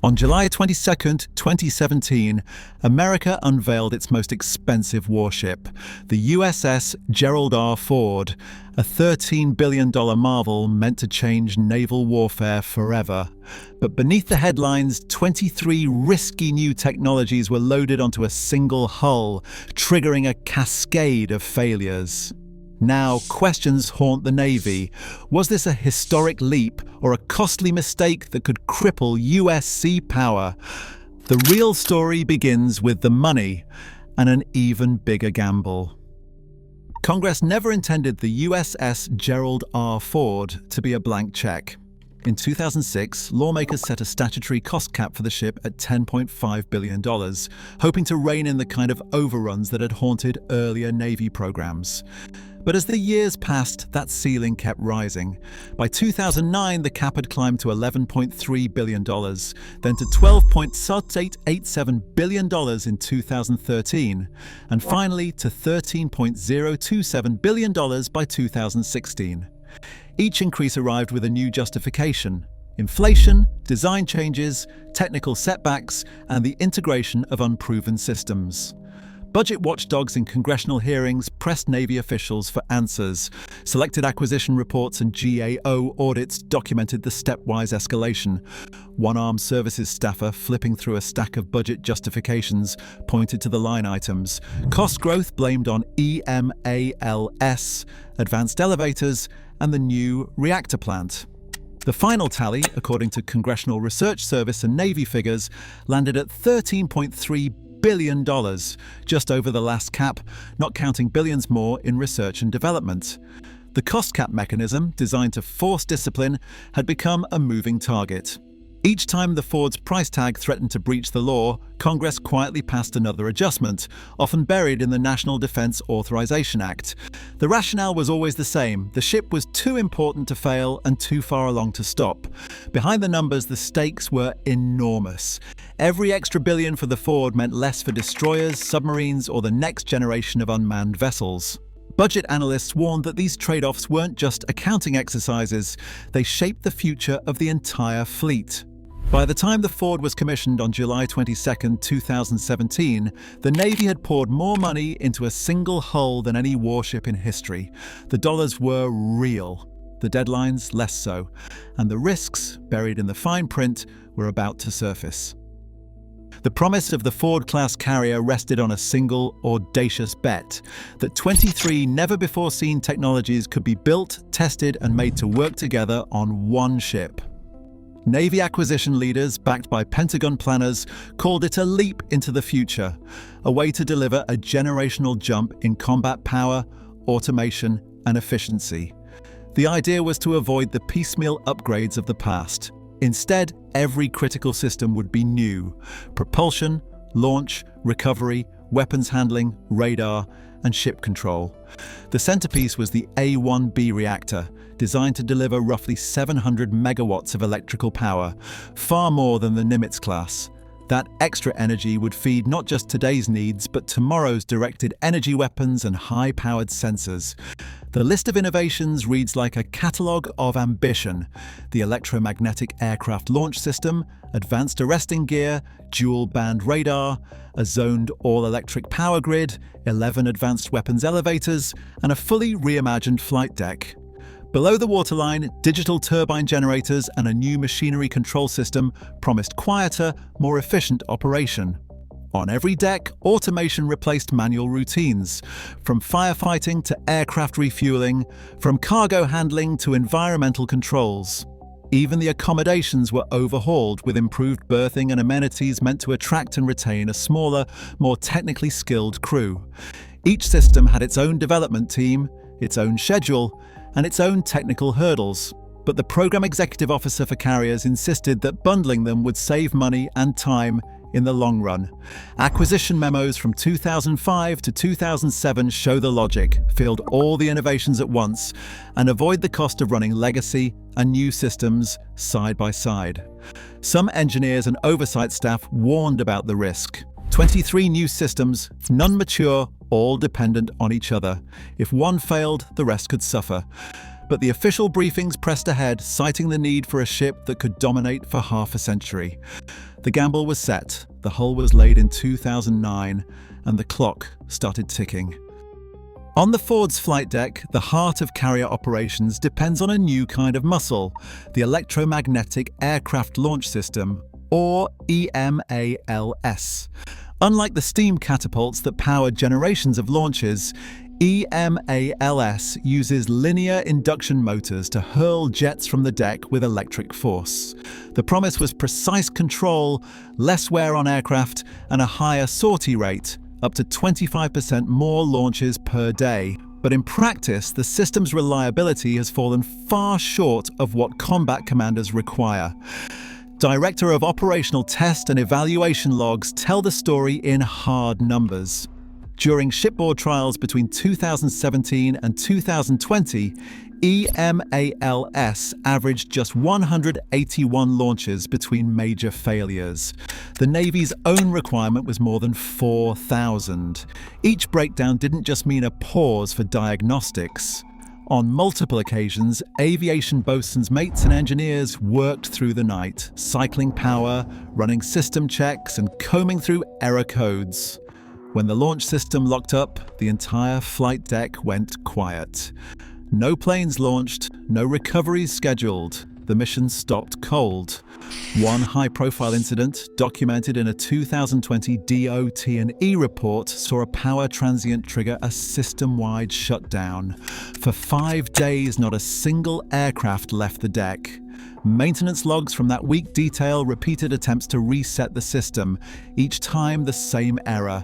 On July 22, 2017, America unveiled its most expensive warship, the USS Gerald R. Ford, a $13 billion marvel meant to change naval warfare forever. But beneath the headlines, 23 risky new technologies were loaded onto a single hull, triggering a cascade of failures. Now, questions haunt the Navy. Was this a historic leap or a costly mistake that could cripple US sea power? The real story begins with the money and an even bigger gamble. Congress never intended the USS Gerald R. Ford to be a blank check. In 2006, lawmakers set a statutory cost cap for the ship at $10.5 billion, hoping to rein in the kind of overruns that had haunted earlier Navy programs. But as the years passed, that ceiling kept rising. By 2009, the cap had climbed to $11.3 billion, then to $12.887 billion in 2013, and finally to $13.027 billion by 2016. Each increase arrived with a new justification: inflation, design changes, technical setbacks, and the integration of unproven systems. Budget watchdogs in congressional hearings pressed Navy officials for answers. Selected acquisition reports and GAO audits documented the stepwise escalation. One armed services staffer, flipping through a stack of budget justifications, pointed to the line items. Cost growth blamed on EMALS, advanced elevators, and the new reactor plant. The final tally, according to Congressional Research Service and Navy figures, landed at $13.3 billion, just over the last cap, not counting billions more in research and development. The cost cap mechanism, designed to force discipline, had become a moving target. Each time the Ford's price tag threatened to breach the law, Congress quietly passed another adjustment, often buried in the National Defense Authorization Act. The rationale was always the same: the ship was too important to fail and too far along to stop. Behind the numbers, the stakes were enormous. Every extra billion for the Ford meant less for destroyers, submarines, or the next generation of unmanned vessels. Budget analysts warned that these trade-offs weren't just accounting exercises, they shaped the future of the entire fleet. By the time the Ford was commissioned on July 22, 2017, the Navy had poured more money into a single hull than any warship in history. The dollars were real, the deadlines less so, and the risks, buried in the fine print, were about to surface. The promise of the Ford-class carrier rested on a single, audacious bet: that 23 never-before-seen technologies could be built, tested, and made to work together on one ship. Navy acquisition leaders, backed by Pentagon planners, called it a leap into the future, a way to deliver a generational jump in combat power, automation, and efficiency. The idea was to avoid the piecemeal upgrades of the past. Instead, every critical system would be new: propulsion, launch, recovery, weapons handling, radar, and ship control. The centerpiece was the A1B reactor, designed to deliver roughly 700 megawatts of electrical power, far more than the Nimitz class. That extra energy would feed not just today's needs, but tomorrow's directed energy weapons and high-powered sensors. The list of innovations reads like a catalogue of ambition: the electromagnetic aircraft launch system, advanced arresting gear, dual-band radar, a zoned all-electric power grid, 11 advanced weapons elevators, and a fully reimagined flight deck. Below the waterline, digital turbine generators and a new machinery control system promised quieter, more efficient operation. On every deck, automation replaced manual routines, from firefighting to aircraft refueling, from cargo handling to environmental controls. Even the accommodations were overhauled, with improved berthing and amenities meant to attract and retain a smaller, more technically skilled crew. Each system had its own development team, its own schedule, and its own technical hurdles. But the Program Executive Officer for Carriers insisted that bundling them would save money and time in the long run. Acquisition memos from 2005 to 2007 show the logic: field all the innovations at once and avoid the cost of running legacy and new systems side by side. Some engineers and oversight staff warned about the risk. 23 new systems, none mature, all dependent on each other. If one failed, the rest could suffer. But the official briefings pressed ahead, citing the need for a ship that could dominate for half a century. The gamble was set, the hull was laid in 2009, and the clock started ticking. On the Ford's flight deck, the heart of carrier operations depends on a new kind of muscle, the Electromagnetic Aircraft Launch System, or EMALS. Unlike the steam catapults that power generations of launches, EMALS uses linear induction motors to hurl jets from the deck with electric force. The promise was precise control, less wear on aircraft, and a higher sortie rate, up to 25% more launches per day. But in practice, the system's reliability has fallen far short of what combat commanders require. Director of Operational Test and Evaluation logs tell the story in hard numbers. During shipboard trials between 2017 and 2020, EMALS averaged just 181 launches between major failures. The Navy's own requirement was more than 4,000. Each breakdown didn't just mean a pause for diagnostics. On multiple occasions, aviation bosuns, mates and engineers worked through the night, cycling power, running system checks and combing through error codes. When the launch system locked up, the entire flight deck went quiet. No planes launched, no recoveries scheduled. The mission stopped cold. One high-profile incident, documented in a 2020 DOT&E report, saw a power transient trigger a system-wide shutdown. For 5 days, not a single aircraft left the deck. Maintenance logs from that week detail repeated attempts to reset the system, each time the same error.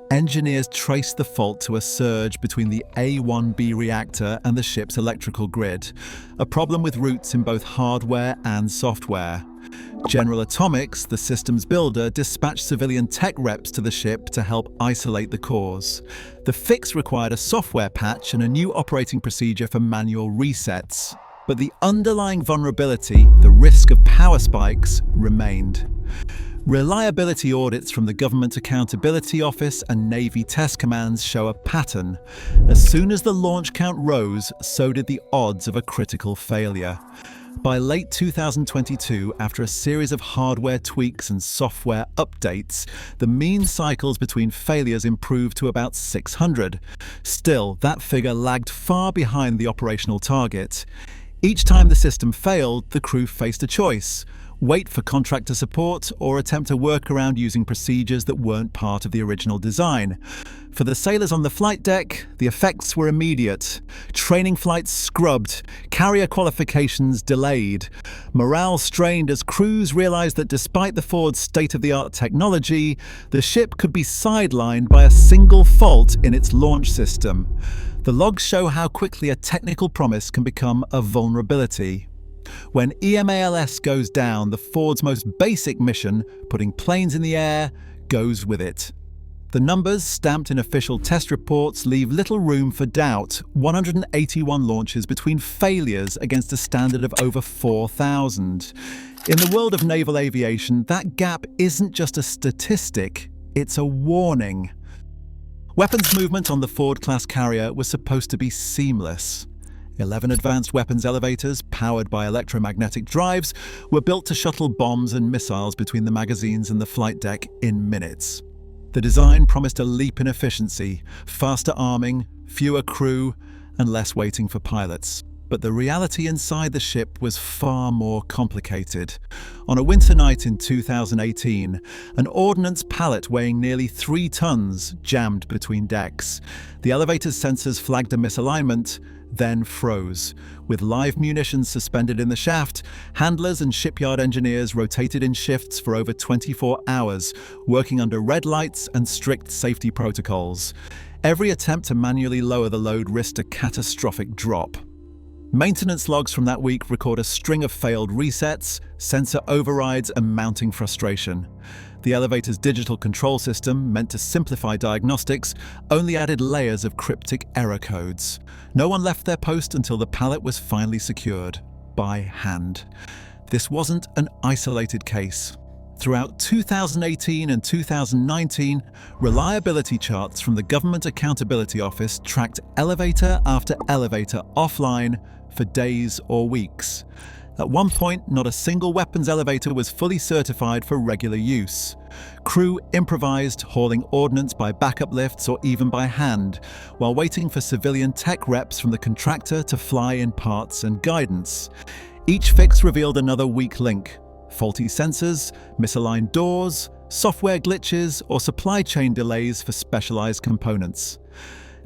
Engineers traced the fault to a surge between the A1B reactor and the ship's electrical grid, a problem with roots in both hardware and software. General Atomics, the system's builder, dispatched civilian tech reps to the ship to help isolate the cause. The fix required a software patch and a new operating procedure for manual resets. But the underlying vulnerability, the risk of power spikes, remained. Reliability audits from the Government Accountability Office and Navy Test Commands show a pattern. As soon as the launch count rose, so did the odds of a critical failure. By late 2022, after a series of hardware tweaks and software updates, the mean cycles between failures improved to about 600. Still, that figure lagged far behind the operational target. Each time the system failed, the crew faced a choice: wait for contractor support or attempt a workaround using procedures that weren't part of the original design. For the sailors on the flight deck, the effects were immediate. Training flights scrubbed, carrier qualifications delayed. Morale strained as crews realized that despite the Ford's state-of-the-art technology, the ship could be sidelined by a single fault in its launch system. The logs show how quickly a technical promise can become a vulnerability. When EMALS goes down, the Ford's most basic mission, putting planes in the air, goes with it. The numbers stamped in official test reports leave little room for doubt: 181 launches between failures against a standard of over 4,000. In the world of naval aviation, that gap isn't just a statistic, it's a warning. Weapons movement on the Ford-class carrier was supposed to be seamless. 11 advanced weapons elevators, powered by electromagnetic drives, were built to shuttle bombs and missiles between the magazines and the flight deck in minutes. The design promised a leap in efficiency, faster arming, fewer crew, and less waiting for pilots. But the reality inside the ship was far more complicated. On a winter night in 2018, an ordnance pallet weighing nearly 3 tons jammed between decks. The elevator's sensors flagged a misalignment, then froze. With live munitions suspended in the shaft, handlers and shipyard engineers rotated in shifts for over 24 hours, working under red lights and strict safety protocols. Every attempt to manually lower the load risked a catastrophic drop. Maintenance logs from that week record a string of failed resets, sensor overrides, and mounting frustration. The elevator's digital control system, meant to simplify diagnostics, only added layers of cryptic error codes. No one left their post until the pallet was finally secured, by hand. This wasn't an isolated case. Throughout 2018 and 2019, reliability charts from the Government Accountability Office tracked elevator after elevator offline for days or weeks. At one point, not a single weapons elevator was fully certified for regular use. Crew improvised, hauling ordnance by backup lifts or even by hand, while waiting for civilian tech reps from the contractor to fly in parts and guidance. Each fix revealed another weak link: faulty sensors, misaligned doors, software glitches, or supply chain delays for specialized components.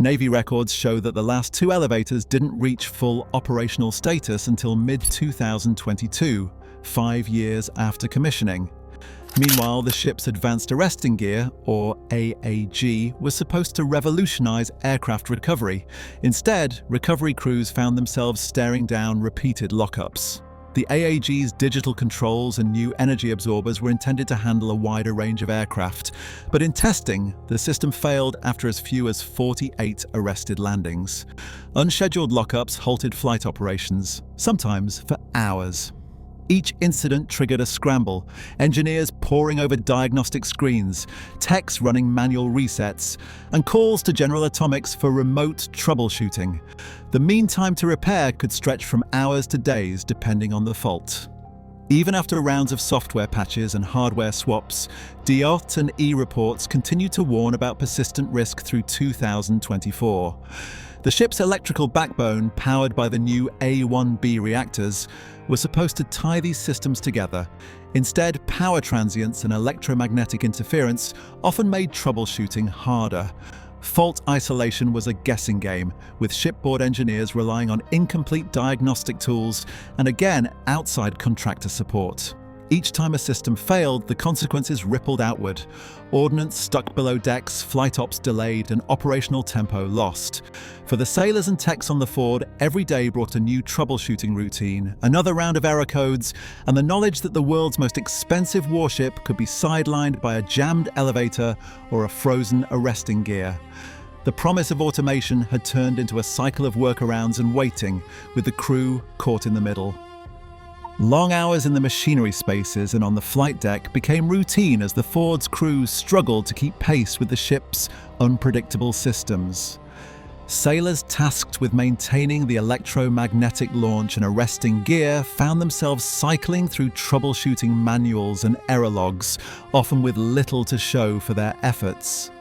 Navy records show that the last two elevators didn't reach full operational status until mid-2022, 5 years after commissioning. Meanwhile, the ship's Advanced Arresting Gear, or AAG, was supposed to revolutionize aircraft recovery. Instead, recovery crews found themselves staring down repeated lockups. The AAG's digital controls and new energy absorbers were intended to handle a wider range of aircraft, but in testing, the system failed after as few as 48 arrested landings. Unscheduled lockups halted flight operations, sometimes for hours. Each incident triggered a scramble, engineers poring over diagnostic screens, techs running manual resets, and calls to General Atomics for remote troubleshooting. The mean time to repair could stretch from hours to days depending on the fault. Even after rounds of software patches and hardware swaps, DOT and E reports continued to warn about persistent risk through 2024. The ship's electrical backbone, powered by the new A1B reactors, was supposed to tie these systems together. Instead, power transients and electromagnetic interference often made troubleshooting harder. Fault isolation was a guessing game, with shipboard engineers relying on incomplete diagnostic tools and again, outside contractor support. Each time a system failed, the consequences rippled outward. Ordnance stuck below decks, flight ops delayed, and operational tempo lost. For the sailors and techs on the Ford, every day brought a new troubleshooting routine, another round of error codes, and the knowledge that the world's most expensive warship could be sidelined by a jammed elevator or a frozen arresting gear. The promise of automation had turned into a cycle of workarounds and waiting, with the crew caught in the middle. Long hours in the machinery spaces and on the flight deck became routine as the Ford's crews struggled to keep pace with the ship's unpredictable systems. Sailors tasked with maintaining the electromagnetic launch and arresting gear found themselves cycling through troubleshooting manuals and error logs, often with little to show for their efforts.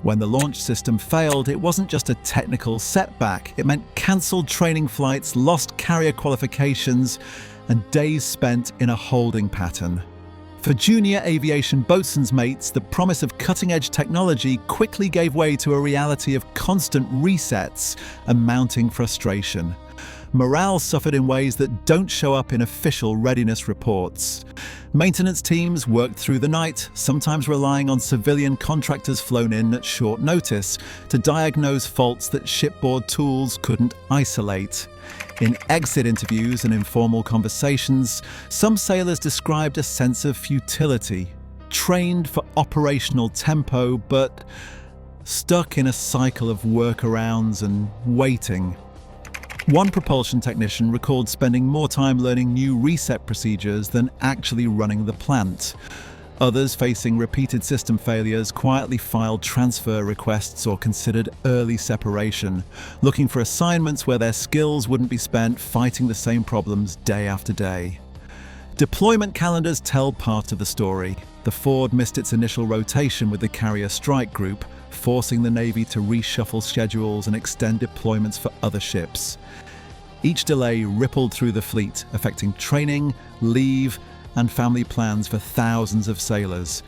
When the launch system failed, it wasn't just a technical setback. It meant cancelled training flights, lost carrier qualifications, and days spent in a holding pattern. For junior aviation boatswain's mates, the promise of cutting-edge technology quickly gave way to a reality of constant resets and mounting frustration. Morale suffered in ways that don't show up in official readiness reports. Maintenance teams worked through the night, sometimes relying on civilian contractors flown in at short notice to diagnose faults that shipboard tools couldn't isolate. In exit interviews and informal conversations, some sailors described a sense of futility, trained for operational tempo, but stuck in a cycle of workarounds and waiting. One propulsion technician recalled spending more time learning new reset procedures than actually running the plant. Others, facing repeated system failures, quietly filed transfer requests or considered early separation, looking for assignments where their skills wouldn't be spent fighting the same problems day after day. Deployment calendars tell part of the story. The Ford missed its initial rotation with the carrier strike group, forcing the Navy to reshuffle schedules and extend deployments for other ships. Each delay rippled through the fleet, affecting training, leave, and family plans for thousands of sailors.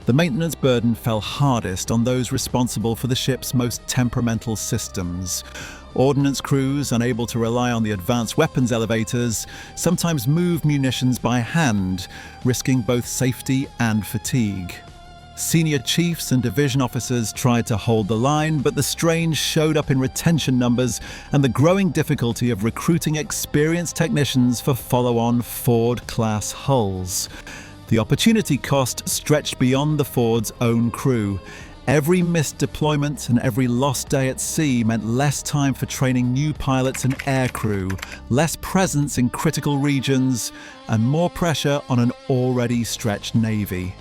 The maintenance burden fell hardest on those responsible for the ship's most temperamental systems. Ordnance crews, unable to rely on the advanced weapons elevators, sometimes moved munitions by hand, risking both safety and fatigue. Senior chiefs and division officers tried to hold the line, but the strain showed up in retention numbers and the growing difficulty of recruiting experienced technicians for follow-on Ford-class hulls. The opportunity cost stretched beyond the Ford's own crew. Every missed deployment and every lost day at sea meant less time for training new pilots and aircrew, less presence in critical regions, and more pressure on an already stretched Navy.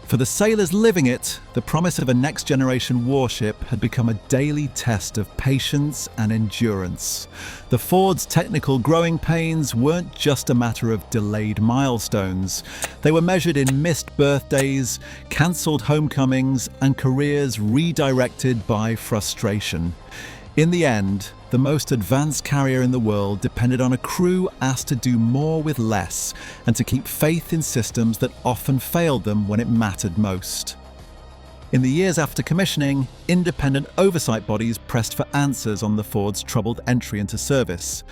For the sailors living it, the promise of a next-generation warship had become a daily test of patience and endurance. The Ford's technical growing pains weren't just a matter of delayed milestones. They were measured in missed birthdays, cancelled homecomings, and careers redirected by frustration. In the end, the most advanced carrier in the world depended on a crew asked to do more with less and to keep faith in systems that often failed them when it mattered most. In the years after commissioning, independent oversight bodies pressed for answers on the Ford's troubled entry into service.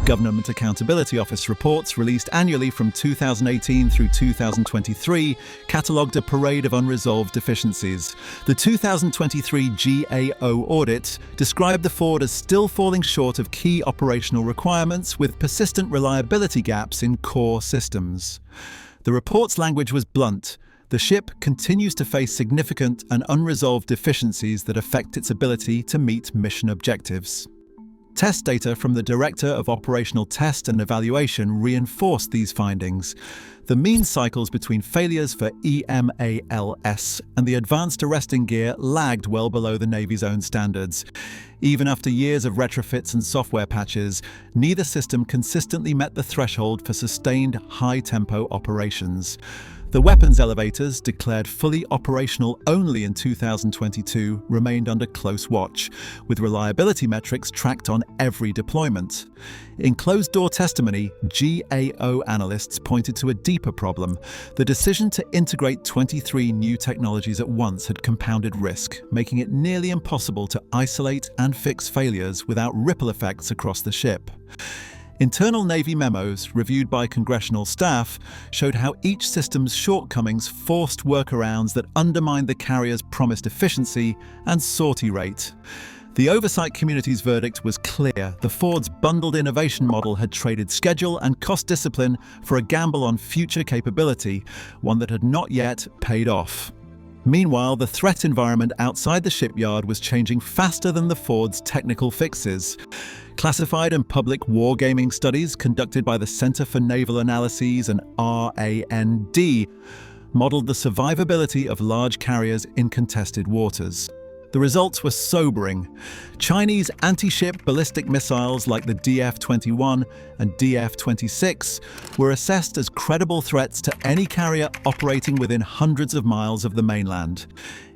Government Accountability Office reports released annually from 2018 through 2023 catalogued a parade of unresolved deficiencies. The 2023 GAO audit described the Ford as still falling short of key operational requirements with persistent reliability gaps in core systems. The report's language was blunt. The ship continues to face significant and unresolved deficiencies that affect its ability to meet mission objectives. Test data from the Director of Operational Test and Evaluation reinforced these findings. The mean cycles between failures for EMALS and the advanced arresting gear lagged well below the Navy's own standards. Even after years of retrofits and software patches, neither system consistently met the threshold for sustained high-tempo operations. The weapons elevators, declared fully operational only in 2022, remained under close watch, with reliability metrics tracked on every deployment. In closed-door testimony, GAO analysts pointed to a deeper problem. The decision to integrate 23 new technologies at once had compounded risk, making it nearly impossible to isolate and fix failures without ripple effects across the ship. Internal Navy memos, reviewed by congressional staff, showed how each system's shortcomings forced workarounds that undermined the carrier's promised efficiency and sortie rate. The oversight community's verdict was clear. The Ford's bundled innovation model had traded schedule and cost discipline for a gamble on future capability, one that had not yet paid off. Meanwhile, the threat environment outside the shipyard was changing faster than the Ford's technical fixes. Classified and public wargaming studies conducted by the Center for Naval Analyses and RAND modeled the survivability of large carriers in contested waters. The results were sobering. Chinese anti-ship ballistic missiles like the DF-21 and DF-26 were assessed as credible threats to any carrier operating within hundreds of miles of the mainland.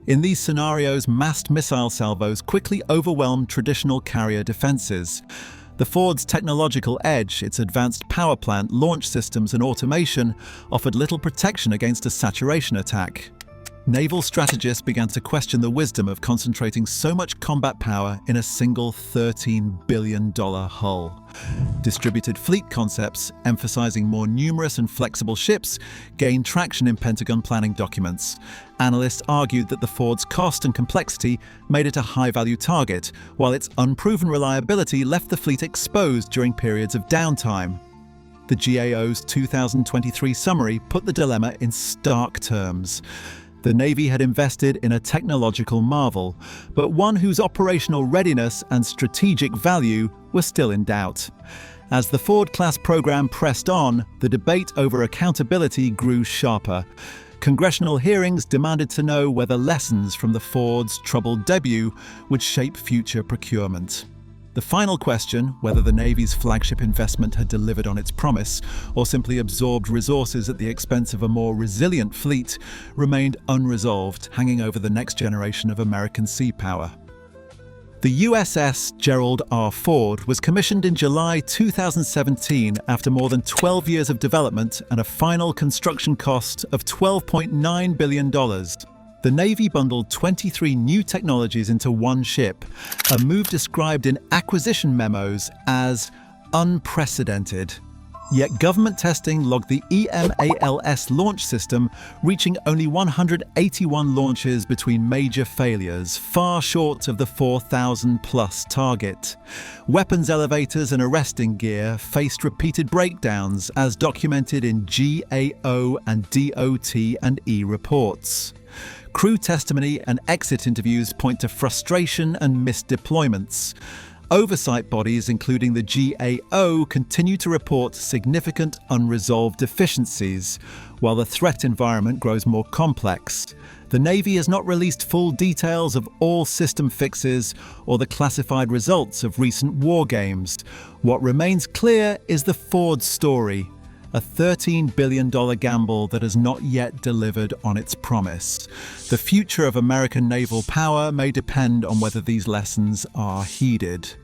In these scenarios, massed missile salvos quickly overwhelmed traditional carrier defenses. The Ford's technological edge, its advanced power plant, launch systems and automation, offered little protection against a saturation attack. Naval strategists began to question the wisdom of concentrating so much combat power in a single $13 billion hull. Distributed fleet concepts, emphasizing more numerous and flexible ships, gained traction in Pentagon planning documents. Analysts argued that the Ford's cost and complexity made it a high-value target, while its unproven reliability left the fleet exposed during periods of downtime. The GAO's 2023 summary put the dilemma in stark terms. The Navy had invested in a technological marvel, but one whose operational readiness and strategic value were still in doubt. As the Ford-class program pressed on, the debate over accountability grew sharper. Congressional hearings demanded to know whether lessons from the Ford's troubled debut would shape future procurement. The final question, whether the Navy's flagship investment had delivered on its promise or simply absorbed resources at the expense of a more resilient fleet, remained unresolved, hanging over the next generation of American sea power. The USS Gerald R. Ford was commissioned in July 2017 after more than 12 years of development and a final construction cost of $12.9 billion. The Navy bundled 23 new technologies into one ship, a move described in acquisition memos as unprecedented. Yet government testing logged the EMALS launch system, reaching only 181 launches between major failures, far short of the 4,000-plus target. Weapons elevators and arresting gear faced repeated breakdowns, as documented in GAO and DOT&E reports. Crew testimony and exit interviews point to frustration and missed deployments. Oversight bodies, including the GAO, continue to report significant unresolved deficiencies, while the threat environment grows more complex. The Navy has not released full details of all system fixes or the classified results of recent war games. What remains clear is the Ford story, a $13 billion gamble that has not yet delivered on its promise. The future of American naval power may depend on whether these lessons are heeded.